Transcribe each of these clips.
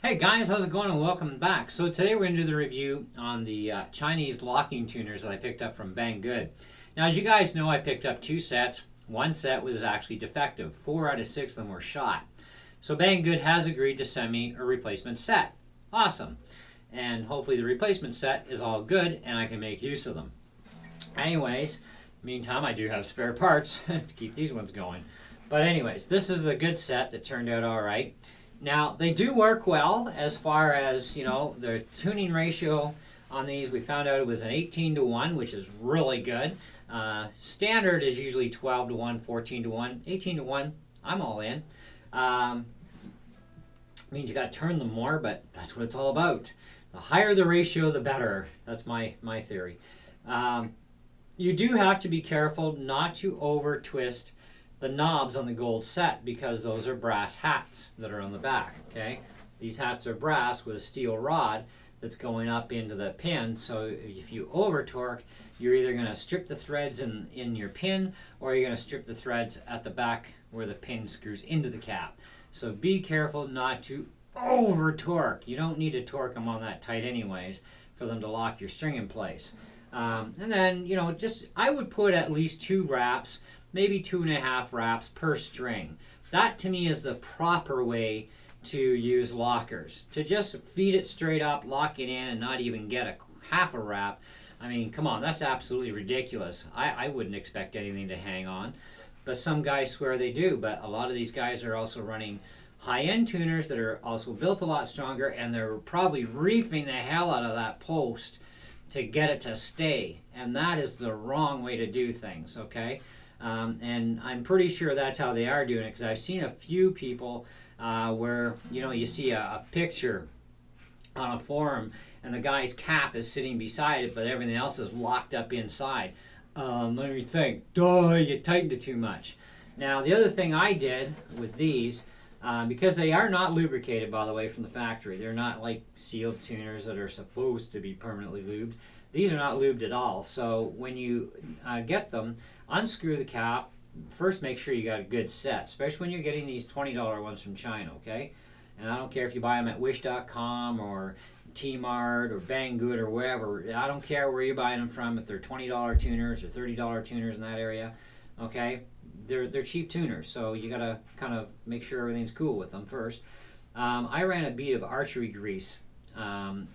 Hey guys, how's it going and welcome back. So today we're going to do the review on the Chinese locking tuners that I picked up from Banggood. Now as you guys know, I picked up two sets. One set was actually defective. 4 out of 6 of them were shot. So Banggood has agreed to send me a replacement set. Awesome. And hopefully the replacement set is all good and I can make use of them. Anyways, meantime I do have spare parts to keep these ones going. But anyways, this is the good set that turned out alright. Now, they do work well as far as, the tuning ratio on these. We found out it was an 18 to 1, which is really good. Standard is usually 12 to 1, 14 to 1, 18 to 1. I'm all in. Means you got to turn them more, but that's what it's all about. The higher the ratio, the better. That's my theory. You do have to be careful not to over twist the knobs on the gold set because those are brass hats that are on the back. Okay, these hats are brass with a steel rod that's going up into the pin, so if you over torque, you're either going to strip the threads in your pin or you're going to strip the threads at the back where the pin screws into the cap. So be careful not to over torque. You don't need to torque them on that tight anyways for them to lock your string in place. And then I would put at least 2 wraps, maybe 2.5 wraps per string. That to me is the proper way to use lockers. To just feed it straight up, lock it in, and not even get a half a wrap. I mean, come on, that's absolutely ridiculous. I wouldn't expect anything to hang on. But some guys swear they do. But a lot of these guys are also running high-end tuners that are also built a lot stronger, and they're probably reefing the hell out of that post to get it to stay. And that is the wrong way to do things, okay? And I'm pretty sure that's how they are doing it because I've seen a few people where you see a picture on a forum and the guy's cap is sitting beside it but everything else is locked up inside. Let me think. Duh, you tightened it too much. Now the other thing I did with these, because they are not lubricated, by the way, from the factory. They're not like sealed tuners that are supposed to be permanently lubed. These are not lubed at all. So when you get them, unscrew the cap. First, make sure you got a good set, especially when you're getting these $20 ones from China, okay? And I don't care if you buy them at wish.com or T-Mart or Banggood or wherever. I don't care where you're buying them from, if they're $20 tuners or $30 tuners in that area, okay? They're cheap tuners, so you got to kind of make sure everything's cool with them first. I ran a bead of archery grease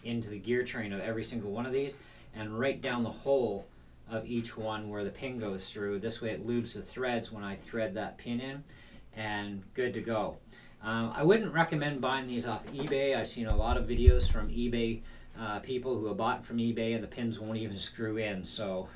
into the gear train of every single one of these and right down the hole of each one where the pin goes through. This way it lubes the threads when I thread that pin in, and good to go. I wouldn't recommend buying these off eBay. I've seen a lot of videos from eBay people who have bought from eBay and the pins won't even screw in. So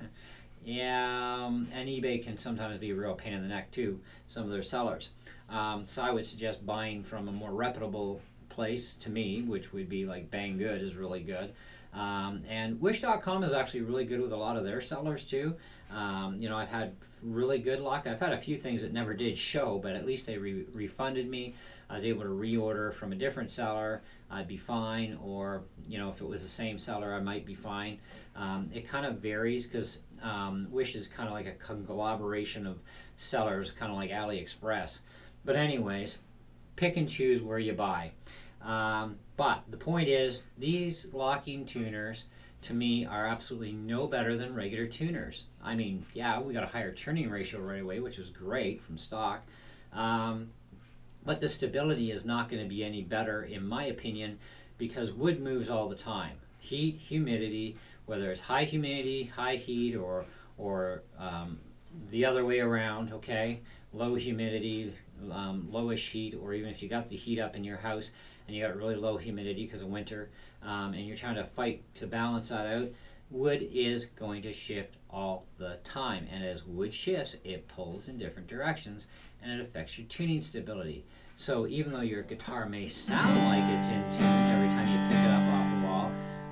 yeah, and eBay can sometimes be a real pain in the neck too, some of their sellers. So I would suggest buying from a more reputable place to me, which would be like Banggood is really good. And wish.com is actually really good with a lot of their sellers too. I've had really good luck. I've had a few things that never did show, but at least they refunded me. I was able to reorder from a different seller. I'd be fine, or if it was the same seller, I might be fine. It kind of varies because Wish is kind of like a conglomeration of sellers, kind of like AliExpress. But anyways, pick and choose where you buy. But the point is, these locking tuners, to me, are absolutely no better than regular tuners. I mean, yeah, we got a higher turning ratio right away, which is great from stock. But the stability is not going to be any better, in my opinion, because wood moves all the time. Heat, humidity, whether it's high humidity, high heat, or the other way around, okay? Low humidity, lowish heat, or even if you got the heat up in your house and you got really low humidity because of winter, and you're trying to fight to balance that out, wood is going to shift all the time. And as wood shifts, it pulls in different directions and it affects your tuning stability. So even though your guitar may sound like it's in tune every time you pick it up off the wall,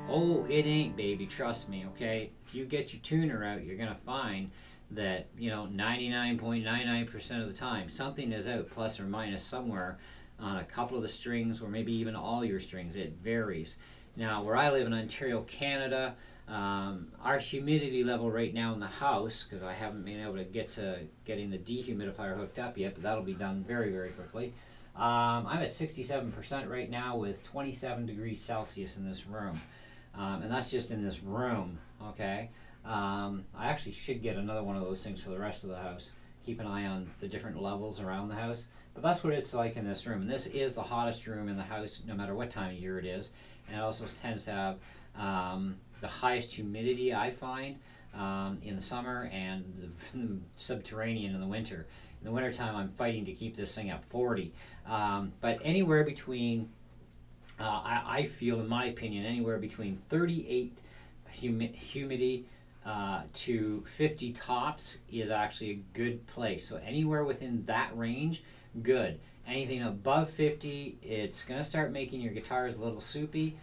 oh, it ain't, baby, trust me, okay? If you get your tuner out, you're gonna find that 99.99% of the time something is out plus or minus somewhere on a couple of the strings, or maybe even all your strings. It varies. Now, where I live in Ontario, Canada, our humidity level right now in the house, because I haven't been able to get to getting the dehumidifier hooked up yet, but that'll be done very, very quickly. I'm at 67% right now with 27 degrees Celsius in this room. And that's just in this room, okay? I actually should get another one of those things for the rest of the house. Keep an eye on the different levels around the house. But that's what it's like in this room. And this is the hottest room in the house, no matter what time of year it is. And it also tends to have the highest humidity, I find, in the summer, and the subterranean in the winter. In the wintertime, I'm fighting to keep this thing at 40. But anywhere between, I feel, in my opinion, anywhere between 38 humidity to 50 tops is actually a good place. So anywhere within that range, good. Anything above 50, it's going to start making your guitars a little soupy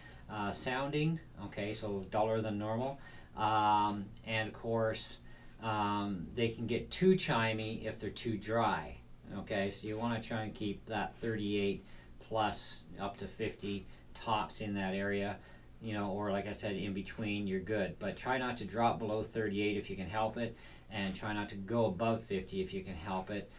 sounding, okay, so duller than normal. And of course, they can get too chimey if they're too dry, okay, so you want to try and keep that 38 plus up to 50 tops in that area, you know, or like I said, in between, you're good. But try not to drop below 38 if you can help it, and try not to go above 50 if you can help it.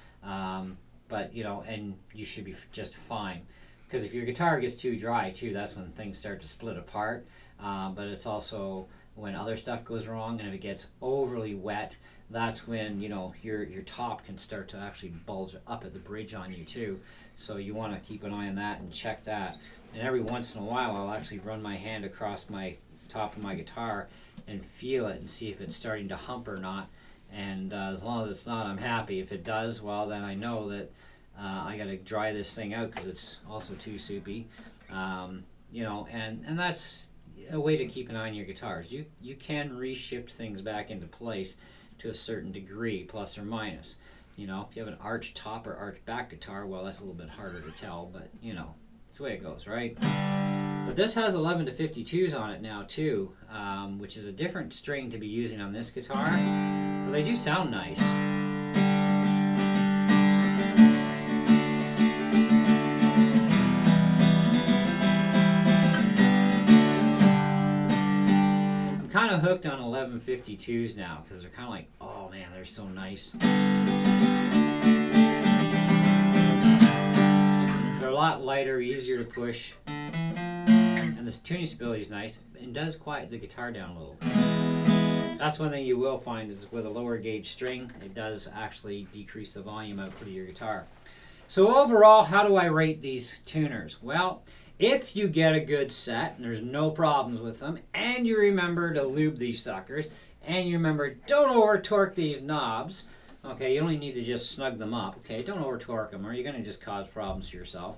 But, you know, and you should be just fine. Because if your guitar gets too dry, too, that's when things start to split apart. But it's also when other stuff goes wrong, and if it gets overly wet, that's when, you know, your top can start to actually bulge up at the bridge on you, too. So you want to keep an eye on that and check that. And every once in a while, I'll actually run my hand across my top of my guitar and feel it and see if it's starting to hump or not. And as long as it's not, I'm happy. If it does, well, then I know that I got to dry this thing out because it's also too soupy. You know, and that's a way to keep an eye on your guitars. You can reshift things back into place to a certain degree, plus or minus. You know, if you have an arch top or arch back guitar, well, that's a little bit harder to tell, but, you know, it's the way it goes, right? But this has 11 to 52s on it now, too, which is a different string to be using on this guitar, but they do sound nice. I'm kind of hooked on 1152s now, because they're kind of like, oh man, they're so nice. They're a lot lighter, easier to push, and this tuning stability is nice and does quiet the guitar down a little. That's one thing you will find is with a lower gauge string, it does actually decrease the volume output of your guitar. So overall, how do I rate these tuners? Well, if you get a good set and there's no problems with them, and you remember to lube these suckers, and you remember don't over torque these knobs. Okay, you only need to just snug them up. Okay, don't over torque them or you're going to just cause problems to yourself.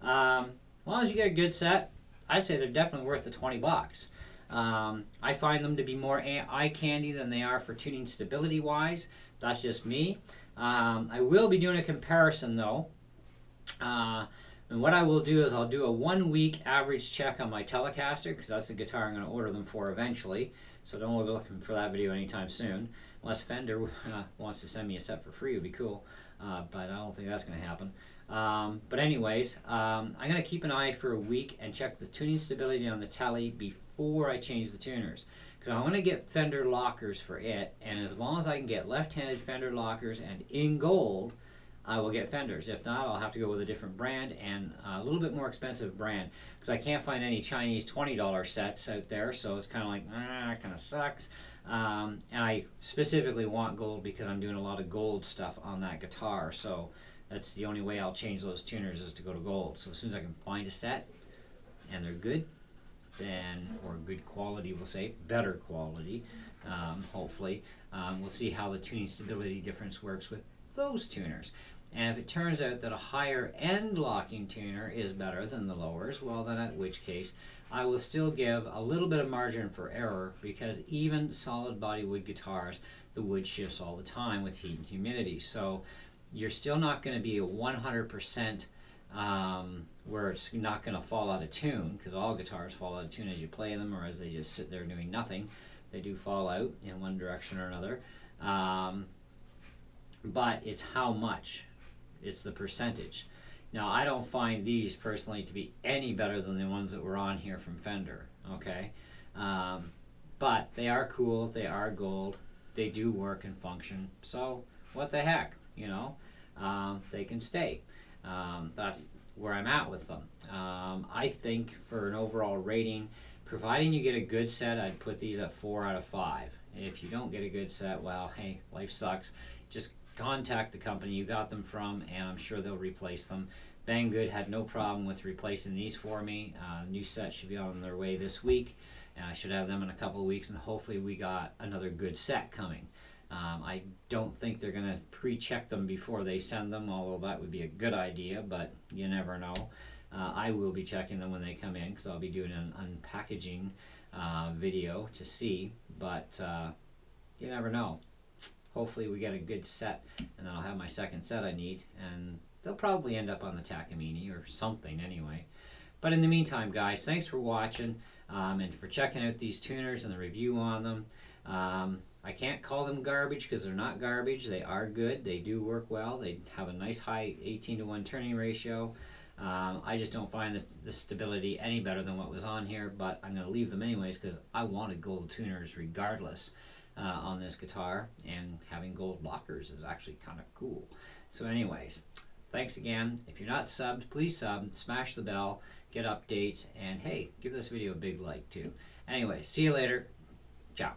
As long as you get a good set, I'd say they're definitely worth the 20 bucks. I find them to be more eye candy than they are for tuning stability wise. That's just me. I will be doing a comparison though. And what I will do is I'll do a 1 week average check on my Telecaster, because that's the guitar I'm going to order them for eventually. So don't be looking for that video anytime soon. Unless Fender wants to send me a set for free, it would be cool. But I don't think that's going to happen. But anyways, I'm going to keep an eye for a week and check the tuning stability on the Tele before I change the tuners. Because I want to get Fender lockers for it. And as long as I can get left-handed Fender lockers and in gold, I will get Fenders. If not, I'll have to go with a different brand and a little bit more expensive brand. Because I can't find any Chinese $20 sets out there. So it's kind of like, it kind of sucks. And I specifically want gold because I'm doing a lot of gold stuff on that guitar. So that's the only way I'll change those tuners is to go to gold. So as soon as I can find a set and they're good, then, or good quality, we'll say, better quality, hopefully, we'll see how the tuning stability difference works with those tuners. And if it turns out that a higher end locking tuner is better than the lowers, well then in which case I will still give a little bit of margin for error, because even solid body wood guitars, the wood shifts all the time with heat and humidity. So you're still not going to be a 100% where it's not going to fall out of tune, because all guitars fall out of tune as you play them or as they just sit there doing nothing. They do fall out in one direction or another. But it's how much. It's the percentage. Now, I don't find these personally to be any better than the ones that were on here from Fender, okay? But they are cool, they are gold, they do work and function, so what the heck, you know? They can stay. That's where I'm at with them. I think for an overall rating, providing you get a good set, I'd put these at 4 out of 5. If you don't get a good set, well, hey, life sucks. Just contact the company you got them from, and I'm sure they'll replace them. Banggood had no problem with replacing these for me. New set should be on their way this week, and I should have them in a couple of weeks, and hopefully we got another good set coming. I don't think they're going to pre-check them before they send them, although that would be a good idea, but you never know. I will be checking them when they come in because I'll be doing an unpackaging video to see, but you never know. Hopefully we get a good set, and then I'll have my second set I need, and they'll probably end up on the Takamine or something anyway. But in the meantime, guys, thanks for watching and for checking out these tuners and the review on them. I can't call them garbage because they're not garbage. They are good. They do work well. They have a nice high 18-to-1 turning ratio. I just don't find the stability any better than what was on here, but I'm going to leave them anyways because I wanted gold tuners regardless on this guitar, and having gold lockers is actually kind of cool. So anyways, thanks again. If you're not subbed, please sub, smash the bell, get updates, and hey, give this video a big like too. Anyway, see you later. Ciao.